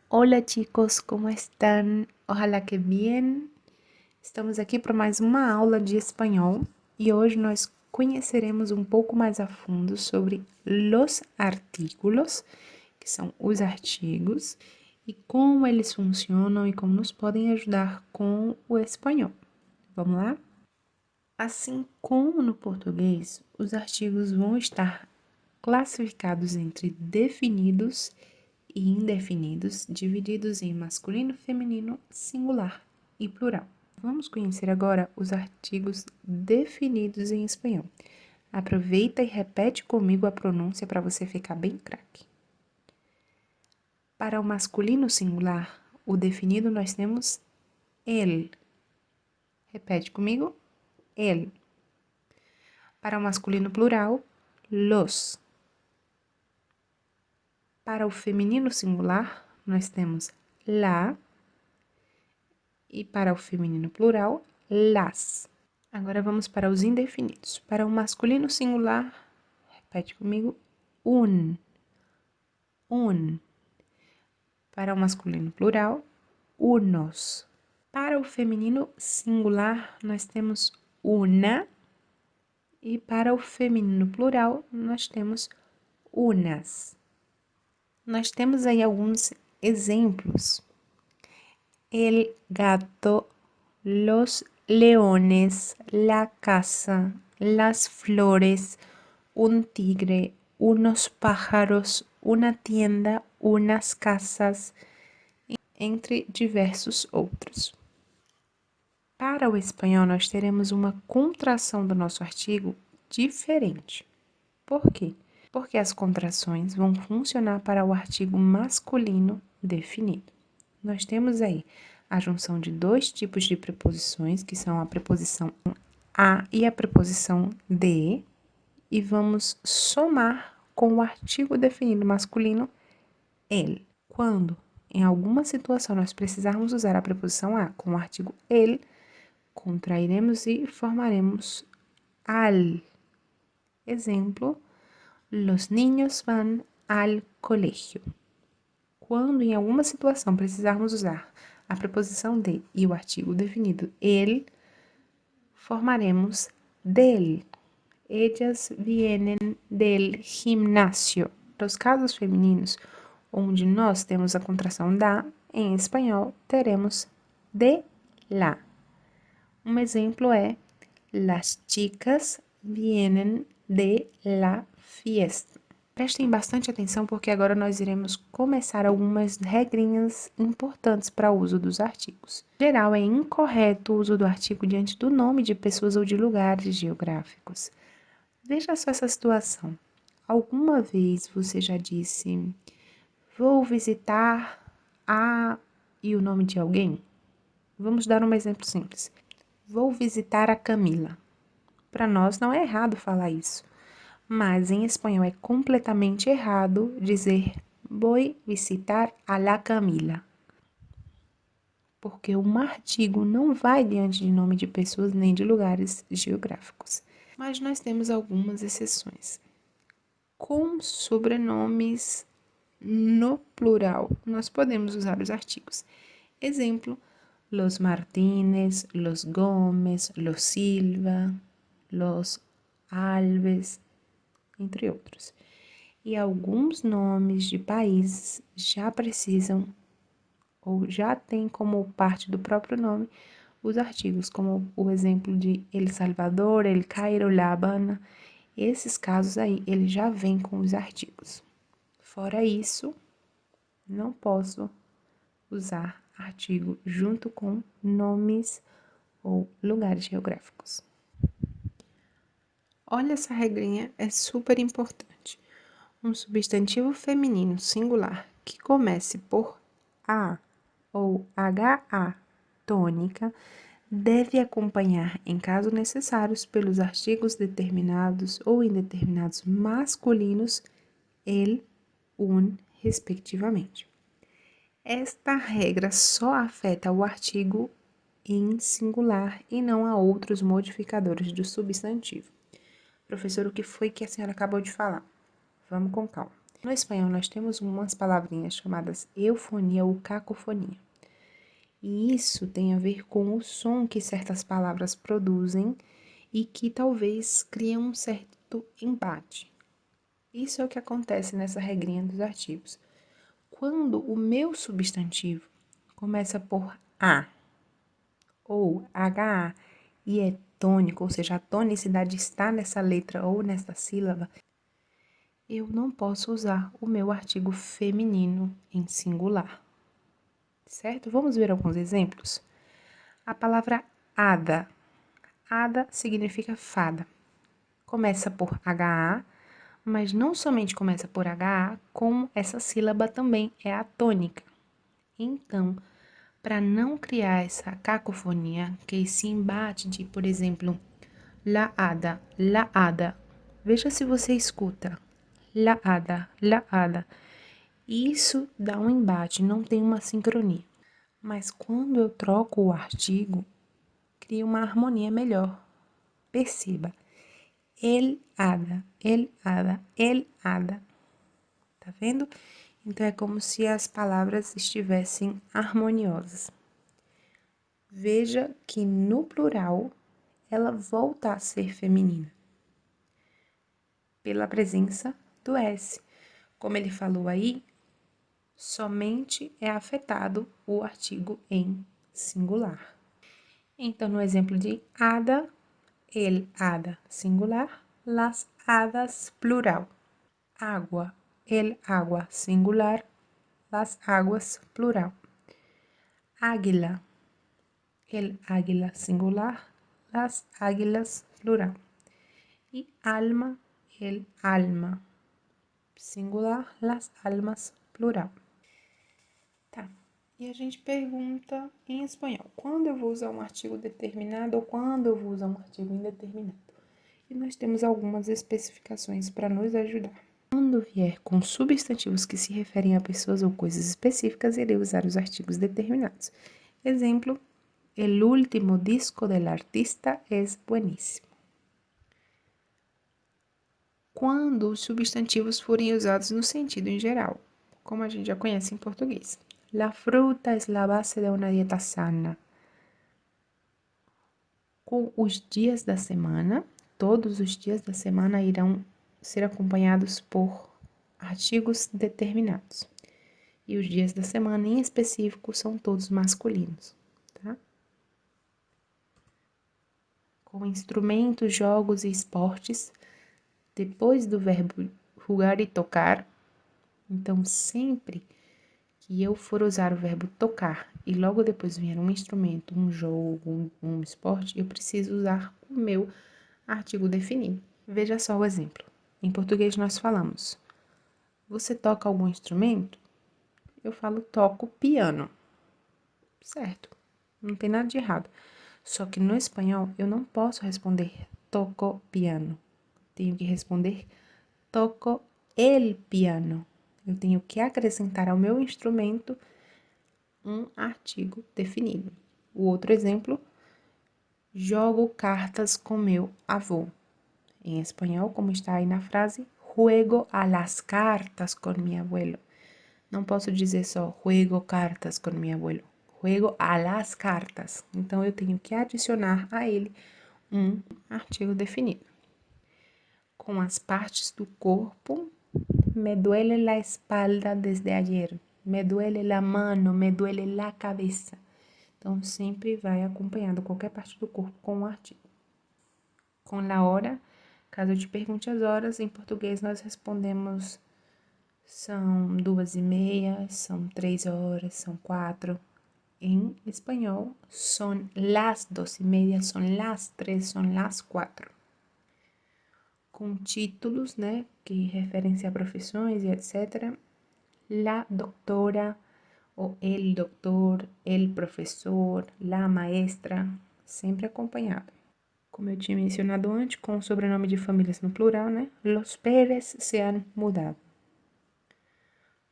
Hola chicos, ¿cómo están? Ojalá que bien. Estamos aqui para mais uma aula de espanhol e hoje nós conheceremos um pouco mais a fundo sobre los artículos, que são os artigos, e como eles funcionam e como nos podem ajudar com o espanhol. Vamos lá? Assim como no português, os artigos vão estar classificados entre definidos e indefinidos, divididos em masculino, feminino, singular e plural. Vamos conhecer agora os artigos definidos em espanhol. Aproveita e repete comigo a pronúncia para você ficar bem craque. Para o masculino singular, o definido nós temos el. Repete comigo, el. Para o masculino plural, los. Para o feminino singular, nós temos la. E para o feminino plural, las. Agora vamos para os indefinidos. Para o masculino singular, repete comigo, un. Un. Para o masculino plural, unos. Para o feminino singular, nós temos una. E para o feminino plural, nós temos unas. Nós temos aí alguns exemplos. El gato, los leones, la casa, las flores, un tigre, unos pájaros, una tienda, unas casas, entre diversos outros. Para o espanhol, nós teremos uma contração do nosso artigo diferente. Por quê? Porque as contrações vão funcionar para o artigo masculino definido. Nós temos aí a junção de dois tipos de preposições, que são a preposição a e a preposição de, e vamos somar com o artigo definido masculino el. Quando, em alguma situação, nós precisarmos usar a preposição a com o artigo el, contrairemos e formaremos al. Exemplo, los niños van al colegio. Quando em alguma situação precisarmos usar a preposição de e o artigo definido el, formaremos del. Ellas vienen del gimnasio. Para os casos femininos, onde nós temos a contração da, em espanhol teremos de la. Um exemplo é las chicas vienen de la fiesta. Prestem bastante atenção porque agora nós iremos começar algumas regrinhas importantes para o uso dos artigos. Em geral, é incorreto o uso do artigo diante do nome de pessoas ou de lugares geográficos. Veja só essa situação. Alguma vez você já disse, vou visitar a e o nome de alguém? Vamos dar um exemplo simples. Vou visitar a Camila. Para nós não é errado falar isso. Mas em espanhol é completamente errado dizer voy visitar a la Camila. Porque um artigo não vai diante de nome de pessoas nem de lugares geográficos. Mas nós temos algumas exceções. Com sobrenomes no plural, nós podemos usar os artigos. Exemplo, los Martínez, los Gómez, los Silva, los Alves, entre outros. E alguns nomes de países já precisam ou já têm como parte do próprio nome os artigos, como o exemplo de El Salvador, El Cairo, La Habana. Esses casos aí, ele já vem com os artigos. Fora isso, não posso usar artigo junto com nomes ou lugares geográficos. Olha, essa regrinha é super importante. Um substantivo feminino singular que comece por A ou HA tônica deve acompanhar, em caso necessários, pelos artigos determinados ou indeterminados masculinos, el, un, respectivamente. Esta regra só afeta o artigo em singular e não a outros modificadores do substantivo. Professor, o que foi que a senhora acabou de falar? Vamos com calma. No espanhol, nós temos umas palavrinhas chamadas eufonia ou cacofonia. E isso tem a ver com o som que certas palavras produzem e que talvez criam um certo embate. Isso é o que acontece nessa regrinha dos artigos. Quando o meu substantivo começa por A ou HA e é tônico, ou seja, a tonicidade está nessa letra ou nessa sílaba, eu não posso usar o meu artigo feminino em singular. Certo? Vamos ver alguns exemplos? A palavra hada. Hada significa fada. Começa por HA, mas não somente começa por HA, como essa sílaba também é a tônica. Então, para não criar essa cacofonia, que é esse embate de, por exemplo, laada, laada. Veja se você escuta. Laada, laada. Isso dá um embate, não tem uma sincronia. Mas quando eu troco o artigo, cria uma harmonia melhor. Perceba. El hada, el hada, el hada. Tá vendo? Então é como se as palavras estivessem harmoniosas. Veja que no plural ela volta a ser feminina pela presença do S. Como ele falou aí, somente é afetado o artigo em singular. Então, no exemplo de hada, el hada singular, las hadas plural. Água, el agua singular, las aguas plural. Águila, el águila singular, las águilas plural. E alma, el alma singular, las almas plural. Tá. E a gente pergunta em espanhol, quando eu vou usar um artigo determinado ou quando eu vou usar um artigo indeterminado? E nós temos algumas especificações para nos ajudar. Quando vier com substantivos que se referem a pessoas ou coisas específicas, irei usar os artigos determinados. Exemplo, el último disco del artista es buenísimo. Quando os substantivos forem usados no sentido em geral, como a gente já conhece em português. La fruta es la base de una dieta sana. Com os dias da semana, todos os dias da semana irão ser acompanhados por artigos determinados. E os dias da semana em específico são todos masculinos, tá? Com instrumentos, jogos e esportes, depois do verbo jogar e tocar, então sempre que eu for usar o verbo tocar e logo depois vier um instrumento, um jogo, um esporte, eu preciso usar o meu artigo definido. Veja só o exemplo. Em português nós falamos: você toca algum instrumento? Eu falo toco piano. Certo? Não tem nada de errado. Só que no espanhol eu não posso responder toco piano. Tenho que responder toco el piano. Eu tenho que acrescentar ao meu instrumento um artigo definido. O outro exemplo, jogo cartas com meu avô. Em espanhol, como está aí na frase, juego a las cartas con mi abuelo. Não posso dizer só juego cartas con mi abuelo. Juego a las cartas. Então, eu tenho que adicionar a ele um artigo definido. Com as partes do corpo, me duele la espalda desde ayer. Me duele la mano, me duele la cabeça. Então, sempre vai acompanhando qualquer parte do corpo com um artigo. Com la hora, caso eu te pergunte as horas, em português nós respondemos são 2:30, são 3 horas, são 4. Em espanhol, son las 2:30, son las 3, son las 4. Com títulos, né, que referem-se a profissões e etc. La doctora, ou el doctor, el professor, la maestra, sempre acompanhado. Como eu tinha mencionado antes, com o sobrenome de famílias no plural, né? Los Pérez se han mudado.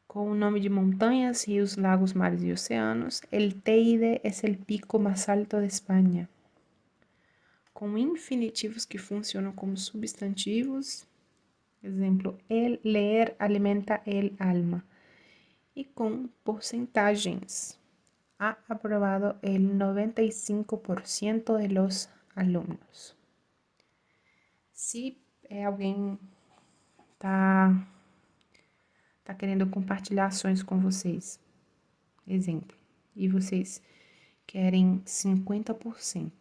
Com o nome de montanhas, rios, lagos, mares e oceanos, el Teide es el pico más alto de Espanha. Com infinitivos que funcionam como substantivos, Exemplo, el leer alimenta el alma. Y con porcentagens. Ha aprobado el 95% de los alumnos. Se alguém tá querendo compartilhar ações com vocês, exemplo, e vocês querem 50%.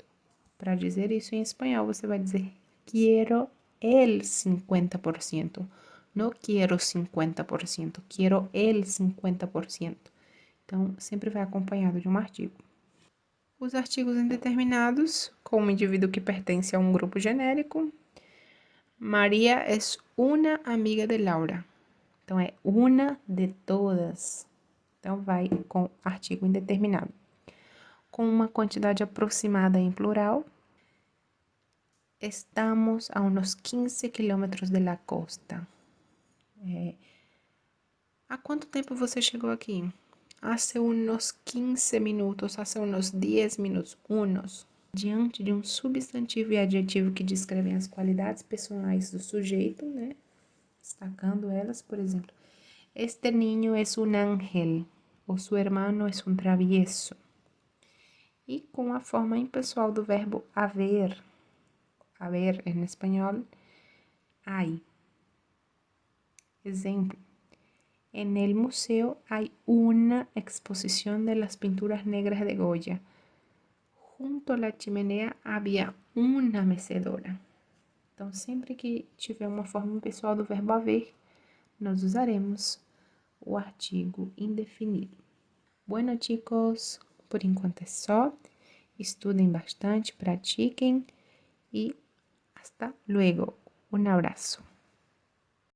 Para dizer isso em espanhol, você vai dizer quiero el 50%. Não quero 50%, quero el 50%. Então, sempre vai acompanhado de um artigo. Os artigos indeterminados, com um indivíduo que pertence a um grupo genérico. Maria é uma amiga de Laura. Então, é uma de todas. Então, vai com artigo indeterminado. Com uma quantidade aproximada em plural. Estamos a uns 15 quilômetros da costa. Há quanto tempo você chegou aqui? Hace unos 15 minutos, hace unos 10 minutos, unos. Diante de um substantivo e adjetivo que descrevem as qualidades pessoais do sujeito, né? Destacando elas, por exemplo, este niño es un ángel, ou su hermano es un travieso. E com a forma impessoal do verbo haver, haver em espanhol, hay. Exemplo, en el museo hay una exposición de las pinturas negras de Goya. Junto a la chimenea havia uma mecedora. Então, sempre que tiver uma forma impessoal do verbo haver, nós usaremos o artigo indefinido. Bueno, chicos, por enquanto é só. Estudem bastante, pratiquem e hasta luego. Um abraço.